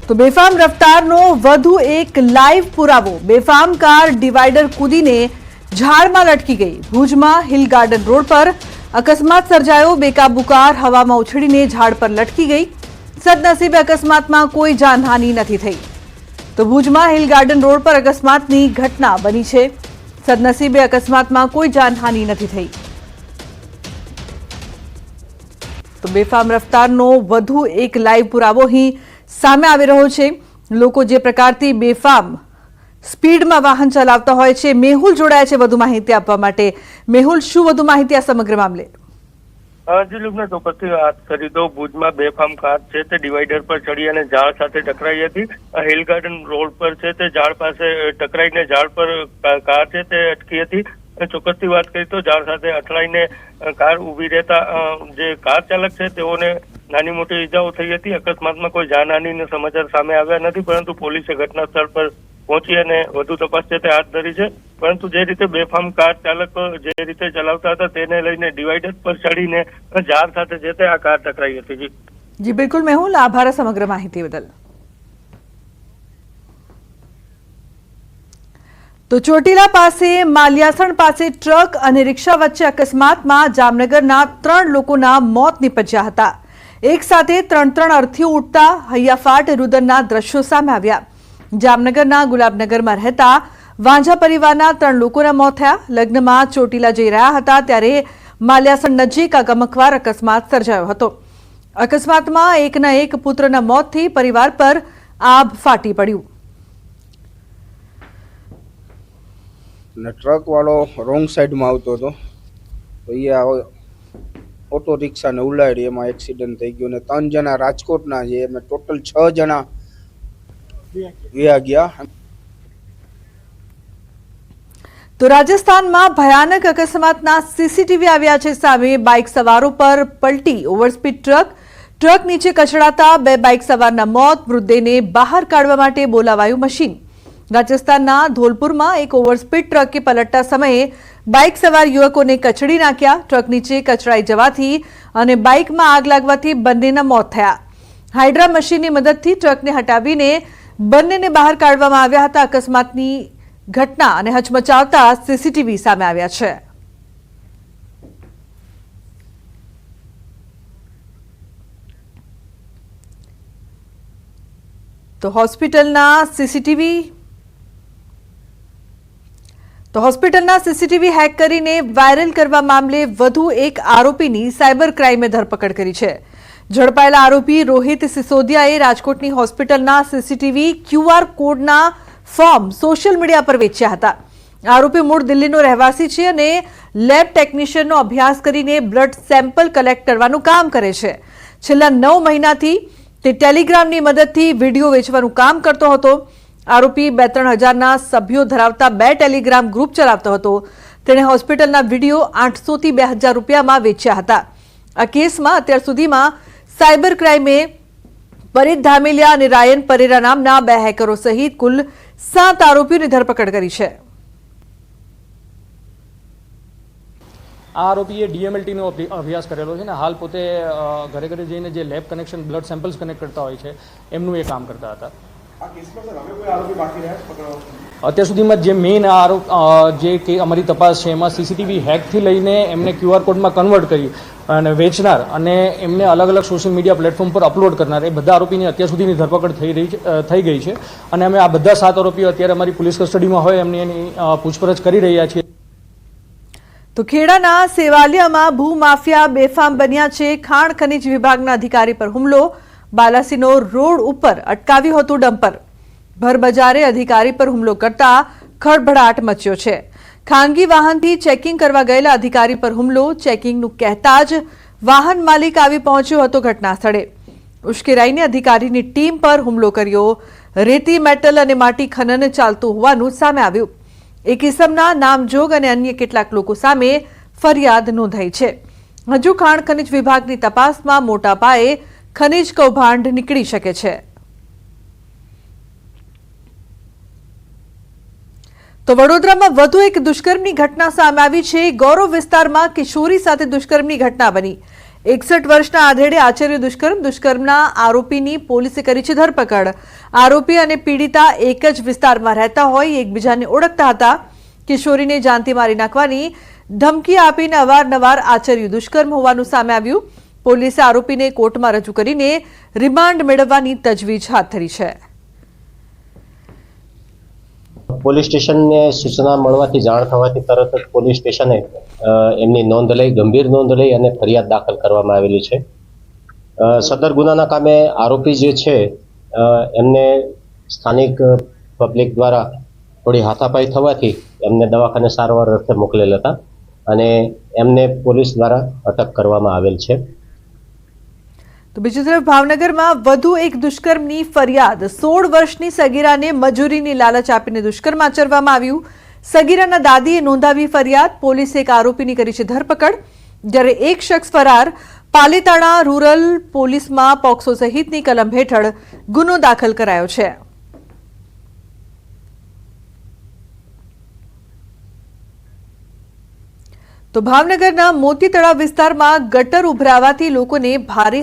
તો બેફામ રફતારનો વધુ એક લાઈવ પુરાવો। બેફામ કાર ડિવાઈડર કૂદીને ઝાડમાં લટકી ગઈ। ભુજમાં હિલ ગાર્ડન રોડ પર અકસ્માત સર્જાયો। બેકાબુ કાર હવામાં ઉછળીને ઝાડ પર લટકી ગઈ। સદનસીબે અકસ્માતમાં કોઈ જાનહાનિ નથી થઈ। તો ભુજમાં હિલ ગાર્ડન રોડ પર અકસ્માતની ઘટના બની છે। સદનસીબે અકસ્માતમાં કોઈ જાનહાનિ નથી થઈ। તો બેફામ રફતારનો વધુ એક લાઈવ પુરાવો અહીં સામે આવી રહ્યો છે। લોકો જે પ્રકારથી બેફામ સ્પીડમાં વાહન ચલાવતા હોય છે। મેહુલ જોડાયા છે વધુ માહિતી આપવા માટે। મેહુલ, શું વધુ માહિતી આ સમગ્ર મામલે? જી લુકને તો પછી વાત કરી દો। ભુજમાં બેફામ કાર છે તે ડિવાઈડર પર ચડી અને ઝાડ સાથે ટકરાઈ હતી। હિલ ગાર્ડન રોડ પર છે તે ઝાડ પાસે ટકરાઈને ઝાડ પર કાર છે તે અટકી હતી। ચોક્કસથી વાત કરી તો ઝાડ સાથે અથડાઈને કાર ઊભી રહેતા જે કાર ચાલક છે તેઓને નાની મોટી ઈજાઓ થઈ હતી। અકસ્માતમાં કોઈ જાનહાનિના સમાચાર સામે આવ્યા નથી, પરંતુ પોલીસે ઘટના સ્થળ પર પહોંચી અને વધુ તપાસ છે તે હાથ ધરી છે। પરંતુ જે રીતે બેફામ કાર ચાલક જે રીતે ચલાવતા હતા તેને લઈને ડિવાઈડર પર ચડીને ઝાડ સાથે જે તે આ કાર ટકરાઈ હતી। જી બિલકુલ મેહુલ, આભાર સમગ્ર માહિતી બદલ। તો ચોટીલા પાસે માલિયાસણ પાસે ટ્રક અને રિક્ષા વચ્ચે અકસ્માતમાં જામનગરના 3 લોકોના મોત નીપજ્યા હતા। એક સાથે 3 અર્થીઓ ઉડતા હૈયાફાટ રુદનના દ્રશ્યો સામે આવ્યા। જામનગરના ગુલાબનગરમાં રહેતા વાંઝા પરિવારના 3 લોકોના મોત થયા। લગ્નમાં ચોટીલા જઈ રહ્યા હતા ત્યારે માલિયાસણ નજીક આ ગમખ્વાર અકસ્માત સર્જાયો હતો। અકસ્માતમાં એકના એક પુત્રના મોતથી પરિવાર પર આભ ફાટી પડ્યું। ટ્રક વાળો રોંગ સાઈડમાં આવતો હતો તો એ ઓટો રિક્ષાને ઉલાડી, એમાં એક્સિડન્ટ થઈ ગયો ને 3 જણા રાજકોટના છે, એમાં ટોટલ 6 જણા વયા ગયા। તો રાજસ્થાનમાં ભયાનક અકસ્માતના સીસીટીવી આવ્યા છે સામે। બાઇક સવારો પર પલટી ઓવરસ્પીડ ટ્રક નીચે કચડાતા 2 બાઇક સવારના મોત। મૃતદેહને બહાર કાઢવા માટે બોલાવાયું મશીન। રાજસ્થાનના ધોલપુરમાં એક ઓવરસ્પીડ ટ્રકે પલટતા સમયે બાઇક સવાર યુવકોને કચડી નાખ્યા। ટ્રક નીચે કચડાઈ જવાથી અને બાઇકમાં આગ લાગવાથી બંનેના મોત થયા। હાઇડ્રા મશીનની મદદથી ટ્રકને હટાવીને બંનેને બહાર કાઢવામાં આવ્યા હતા। અકસ્માતની ઘટના અને હચમચાવતા સીસીટીવી સામે આવ્યા છે। તો હોસ્પિટલના સીસીટીવી હેક કરીને વાયરલ કરવા મામલે વધુ એક આરોપીની સાયબર ક્રાઇમે ધરપકડ કરી છે। ઝડપાયેલા આરોપી રોહિત સિસોદિયાએ રાજકોટની હોસ્પિટલના સીસીટીવી QR કોડના ફોર્મ સોશિયલ મીડિયા પર વેચ્યા હતા। આરોપી મૂળ દિલ્હીનો રહેવાસી છે અને લેબ ટેકનિશિયનનો અભ્યાસ કરીને બ્લડ સેમ્પલ કલેક્ટ કરવાનું કામ કરે છે। છેલ્લા 9 મહિનાથી તે ટેલિગ્રામની મદદથી વિડીયો વેચવાનું કામ કરતો હતો। આરોપી 2-3 હજારના સભ્યો ધરાવતા 2 ટેલિગ્રામ ગ્રુપ ચલાવતો હતો। તેણે હોસ્પિટલના વિડીયો 800 થી 2000 રૂપિયામાં વેચ્યા હતા। આ કેસમાં અત્યાર સુધીમાં સાયબર ક્રાઇમે પરિત ધામેલિયા અને રાયન પરેરા નામના 2 હેકરો સહિત કુલ 7 આરોપીઓની ધરપકડ કરી છે। આ આરોપીએ ડીએમએલટીનો અભ્યાસ કરેલો છે ને હાલ પોતે ઘરે ઘરે જઈને જે lab connection blood samples connect કરતા હોય છે એમનું એ કામ કરતા હતા। અત્યાર સુધીમાં જે મેઇન આરોપ જે અમારી તપાસ છે એમાં સીસીટીવી હેકથી લઈને એમને QR કોડમાં કન્વર્ટ કરી અને વેચનાર અને એમને અલગ અલગ સોશિયલ મીડિયા પ્લેટફોર્મ પર અપલોડ કરનાર એ બધા આરોપીની અત્યાર સુધીની ધરપકડ થઈ ગઈ છે અને અમે આ બધા 7 આરોપીઓ અત્યારે અમારી પોલીસ કસ્ટડીમાં હોય એની પૂછપરછ કરી રહ્યા છીએ। તો ખેડાના સેવાલિયામાં ભૂમાફિયા બેફામ બન્યા છે। ખાણ ખનીજ વિભાગના અધિકારી પર હુમલો। બાલાસીનો રોડ ઉપર અટકાવ્યું હતું ડમ્પર। ભરબજારે અધિકારી પર હુમલો કરતા ખળભળાટ મચ્યો છે। ખાનગી વાહનથી ચેકિંગ કરવા ગયેલા અધિકારી પર હુમલો। ચેકિંગનું કહેતા જ વાહન માલિક આવી પહોંચ્યો હતો ઘટના સ્થળે। ઉશ્કેરાઈને અધિકારીની ટીમ પર હુમલો કર્યો। રેતી, મેટલ અને માટી ખનન ચાલતું હોવાનું સામે આવ્યું। એક ઇસમના નામજોગ અને અન્ય કેટલાક લોકો સામે ફરિયાદ નોંધાઈ છે। હજુ ખાણ ખનીજ વિભાગની તપાસમાં મોટા પાયે ખનીજ કૌભાંડ નીકળી શકે છે। તો વડોદરામાં વધુ એક દુષ્કર્મની ઘટના સામે આવી છે। ગૌરવ વિસ્તારમાં કિશોરી સાથે દુષ્કર્મની ઘટના બની। 61 વર્ષના આધેડે આચર્ય દુષ્કર્મના આરોપીની પોલીસે કરી છે ધરપકડ। આરોપી અને પીડિતા એક જ વિસ્તારમાં રહેતા હોય એકબીજાને ઓળખતા હતા। કિશોરીને જાનથી મારી નાખવાની ધમકી આપીને અવારનવાર આચર્યું દુષ્કર્મ હોવાનું સામે આવ્યું। પોલીસે આરોપીને કોર્ટમાં રજૂ કરીને રિમાન્ડ મેળવવાની તજવીજ હાથ ધરી છે। પોલીસ સ્ટેશનને સૂચના મળવાથી જાણ થવાથી તરત જ પોલીસ સ્ટેશને એમની નોંધ લઈ ગંભીર નોંધ લઈ અને ફરિયાદ દાખલ કરવામાં આવેલી છે। સદર ગુનાના કામે આરોપી જે છે એમને સ્થાનિક પબ્લિક દ્વારા થોડી હાથાપાઈ થવાથી એમને દવાખાને સારવાર અર્થે મોકલેલ હતા અને એમને પોલીસ દ્વારા અટક કરવામાં આવેલ છે। તો બીજી તરફ ભાવનગરમાં વધુ એક દુષ્કર્મની ફરિયાદ। 16 વર્ષની સગીરાને મજૂરીની લાલચ આપીને દુષ્કર્મ આચરવામાં આવ્યું। સગીરાના દાદીએ નોંધાવી ફરિયાદ। પોલીસે એક આરોપીની કરી છે ધરપકડ, જ્યારે એક શખ્સ ફરાર। પાલીતાણા રૂરલ પોલીસમાં પોક્સો સહિતની કલમ હેઠળ ગુનો દાખલ કરાયો છે। તો ભાવનગરના મોતી તળાવ વિસ્તારમાં ગટર ઉભરાવાથી લોકોને ભારે